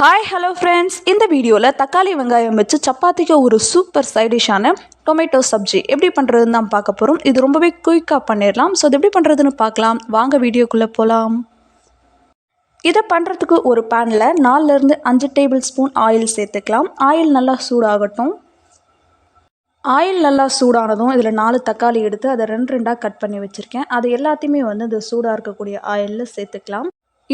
Hi hello friends, இந்த வீடியோவில் தக்காளி வெங்காயம் வச்சு சப்பாத்திக்கு ஒரு சூப்பர் சைட் டிஷ்ஷான டொமேட்டோ சப்ஜி எப்படி பண்ணுறதுன்னு தான் பார்க்க போகிறோம். இது ரொம்பவே குயிக்காக பண்ணிடலாம். ஸோ அது எப்படி பண்ணுறதுன்னு பார்க்கலாம். வாங்க வீடியோக்குள்ளே போகலாம். இதை பண்ணுறதுக்கு ஒரு பேனில் 4லேருந்து 5 டேபிள் ஸ்பூன் ஆயில் சேர்த்துக்கலாம். ஆயில் நல்லா சூடாகட்டும். ஆயில் நல்லா சூடானதும் இதில் 4 தக்காளி எடுத்து அதை 2 கட் பண்ணி வச்சுருக்கேன். அது எல்லாத்தையுமே இந்த சூடாக இருக்கக்கூடிய ஆயிலில் சேர்த்துக்கலாம்.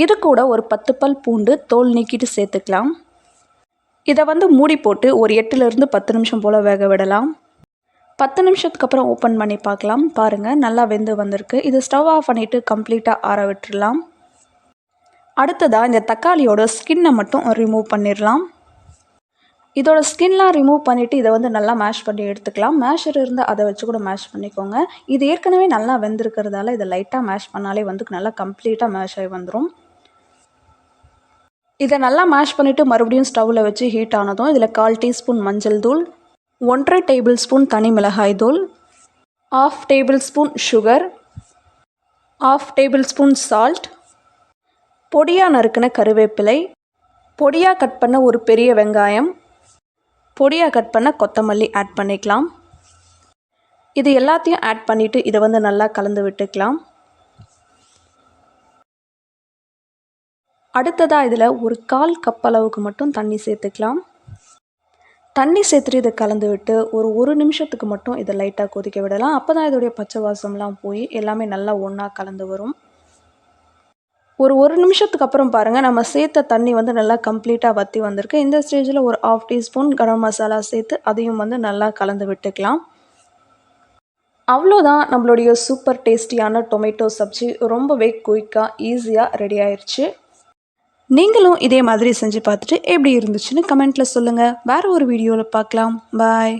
இது கூட ஒரு 10 பல் பூண்டு தோல் நீக்கிட்டு சேர்த்துக்கலாம். இதை மூடி போட்டு ஒரு 8லேருந்து 10 நிமிஷம் போல் வேக விடலாம். 10 நிமிஷத்துக்கு அப்புறம் ஓப்பன் பண்ணி பார்க்கலாம். பாருங்கள், நல்லா வெந்து வந்திருக்கு. இது ஸ்டவ் ஆஃப் பண்ணிவிட்டு கம்ப்ளீட்டாக ஆற விட்டுடலாம். அடுத்ததாக இந்த தக்காளியோட ஸ்கின்னை மட்டும் ரிமூவ் பண்ணிடலாம். இதோட ஸ்கின்லாம் ரிமூவ் பண்ணிவிட்டு இதை நல்லா மேஷ் பண்ணி எடுத்துக்கலாம். மேஷர் இருந்தால் அதை வச்சு கூட மேஷ் பண்ணிக்கோங்க. இது ஏற்கனவே நல்லா வெந்திருக்கிறதால இதை லைட்டாக மேஷ் பண்ணாலே நல்லா கம்ப்ளீட்டாக மேஷ் ஆகி வந்துடும். இதை நல்லா மேஷ் பண்ணிவிட்டு மறுபடியும் ஸ்டவ்வில் வச்சு ஹீட் ஆனதும் இதில் 1/4 டீஸ்பூன் மஞ்சள் தூள், 1/2 டேபிள் ஸ்பூன் தனி மிளகாய் தூள், 1/2 table spoon sugar, 1/2 table spoon salt, பொடியாக நறுக்கின கருவேப்பிலை, பொடியாக கட் பண்ண ஒரு பெரிய வெங்காயம், பொடியாக கட் பண்ண கொத்தமல்லி ஆட் பண்ணிக்கலாம். இது எல்லாத்தையும் ஆட் பண்ணிவிட்டு இதை நல்லா கலந்து விட்டுக்கலாம். அடுத்ததாக இதில் ஒரு 1/4 கப் அளவுக்கு மட்டும் தண்ணி சேர்த்துக்கலாம். தண்ணி சேர்த்துட்டு இதை கலந்து விட்டு ஒரு நிமிஷத்துக்கு மட்டும் இதை லைட்டாக கொதிக்க விடலாம். அப்போ தான் இதோடைய பச்சை வாசம்லாம் போய் எல்லாமே நல்லா ஒன்றா கலந்து வரும். ஒரு நிமிஷத்துக்கு அப்புறம் பாருங்கள், நம்ம சேர்த்த தண்ணி நல்லா கம்ப்ளீட்டாக வற்றி வந்திருக்கு. இந்த ஸ்டேஜில் ஒரு 1/2 டீஸ்பூன் கரம் மசாலா சேர்த்து அதையும் நல்லா கலந்து விட்டுக்கலாம். அவ்வளோதான், நம்மளுடைய சூப்பர் டேஸ்டியான டொமேட்டோ சப்ஜி ரொம்பவே குயிக்காக ஈஸியாக ரெடி ஆயிடுச்சு. நீங்களும் இதே மாதிரி செஞ்சு பார்த்துட்டு எப்படி இருந்துச்சுன்னு கமெண்ட்டில் சொல்லுங்கள். வேறு ஒரு வீடியோவில் பார்க்கலாம். பாய்.